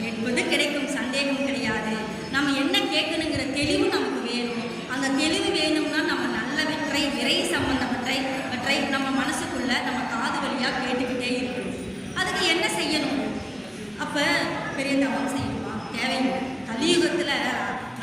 கேட்பது கிடைக்கும், சந்தேகம் கிடையாது. நம்ம என்ன கேட்கணுங்கிற தெளிவு நமக்கு வேணும். அந்த தெளிவு வேணும்னா நம்ம நல்லவற்றை, இறை சம்பந்தப்பட்டவற்றை நம்ம மனசுக்குள்ள நம்ம காது வழியாக கேட்டுக்கிட்டே இருக்கணும். அதுக்கு என்ன செய்யணும்? அப்போ பெரிய தவம் செய்யணுமா? தேவையில்லை. கலியுகத்தில்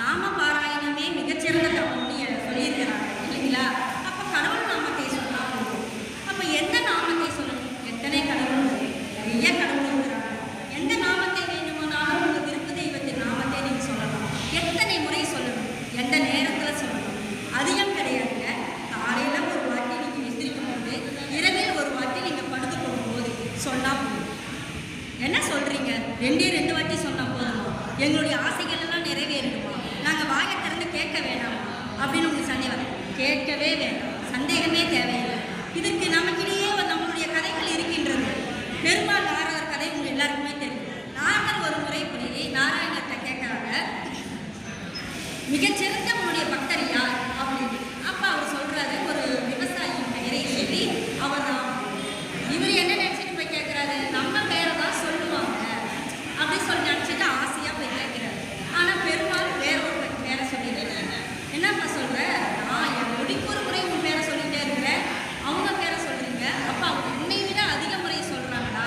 நாம பாராயணமே மிகச்சிறந்த தவம்னு சொல்லியிருக்கிறாங்க இல்லைங்களா? அப்போ கடவுள் நாமத்தை சொன்னால் போதும். அப்போ எந்த நாமத்தை சொல்லணும்? எத்தனை கடவுள், நிறைய கடவுள் இருக்கிறாங்க. எந்த நாமத்தை வேணுமானாலும் உங்கள் விருப்ப தெய்வத்தின் நாமத்தை நீங்கள் சொல்லலாம். எத்தனை முறை சொல்லணும்? எந்த நேரத்தில் சொல்லணும்? அதிகம் கிடையாதுங்க. காலையில் ஒரு வாட்டி நீங்கள் எந்திரிக்கும் போது, இரவில் ஒரு வாட்டி நீங்கள் படுத்து போகும்போது சொன்னால் போதும். என்ன சொல்கிறீங்க? 2 வாட்டி சொன்னால் போதுமா? எங்களுடைய ஆசைகள் எல்லாம் நிறைவேறணுமா? நாங்கள் வாயை திறந்து கேட்க வேண்டாமா அப்படின்னு உங்களுக்கு சந்தேகம். கேட்கவே வேண்டாம், சந்தேகமே தேவையில்லை. இதற்கு நமக்கிடையே நம்மளுடைய கதைகள் இருக்கின்றது. பெருமாள் நாரதர் கதை உங்களுக்கு எல்லாருக்குமே தெரியும். நாரதர் ஒரு முறை போய் நாராயணத்தை கேட்குறாங்க, மிகச்சிறந்த உங்களுடைய பக்தர் யார் அப்படின்னு. அப்போ அவர் சொல்கிறாரு, ஒரு விவசாயியின் பெயரை சொல்லி அவர் தான். இவர் என்ன நினச்சிட்டு போய் கேட்குறாரு? நம்ம பேரை தான் சொல்லுவாங்க அப்படின்னு சொல்லி நினச்சிட்டு ஆசையாக போய் கேட்குறாரு. ஆனால் பெருமாள் வேற ஒரு பேரை சொல்லிடுறாங்க. என்னப்பா சொல்கிற? நான் என் முடிக்கு ஒரு முறை உன் பேரை சொல்லிகிட்டே இருக்கிறேன், அவங்க பேரை சொல்கிறீங்க. அப்போ அவங்க உன்னை விட அதிக முறை சொல்கிறாங்களா?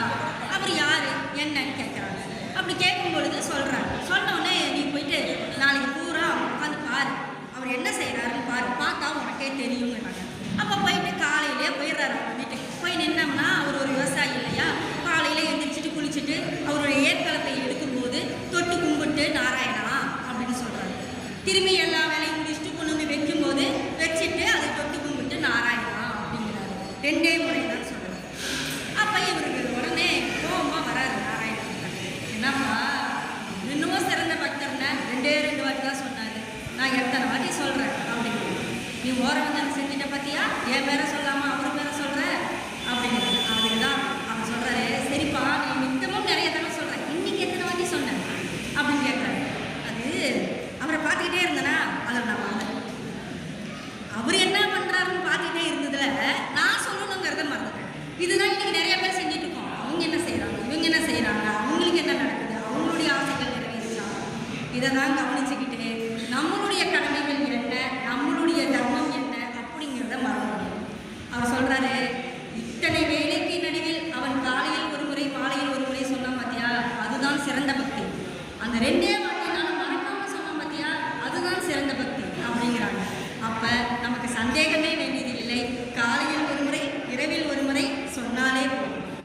அவர் யார் என்னன்னு கேட்குறாங்க. அப்படி கேட்கும் பொழுது சொல்கிறாங்க. சொன்னோடனே நீ போயிட்டு நாளைக்கு பூரா உட்காந்து பாரு, அவர் என்ன செய்கிறாருன்னு பாரு, பார்த்தா உனக்கே தெரியுங்கிறாங்க. அப்போ போயிட்டு காலையிலே போயிடுறாரு அவங்க வீட்டுக்கு. போய் நின்னோம்னா அவர் ஒரு விவசாயி இல்லையா? காலையில் எழுந்திரிச்சிட்டு குளிச்சுட்டு அவருடைய ஏற்களத்தை எடுக்கும்போது தொட்டு கும்பிட்டு நாராயணா அப்படின்னு சொல்கிறாரு. திரும்பி எல்லா வேலையும் முடிச்சுட்டு கொண்டு வந்து வைக்கும்போது வச்சுட்டு அதை தொட்டு கும்பிட்டு நாராயணா அப்படிங்கிறாரு. 2 முறை தான் சொல்கிறார். அப்போ இவருக்கு உடனே கோபமாக வராது நாராயணன். என்னப்பா இன்னமும் சிறந்த பக்தர்னா 2 வாட்டி தான் சொன்னார், நான் எத்தனை வாட்டி சொல்கிறேன் அப்படின்னு. நீ ஓரம் வந்து செஞ்சுட்ட பார்த்தியா? என் பேரை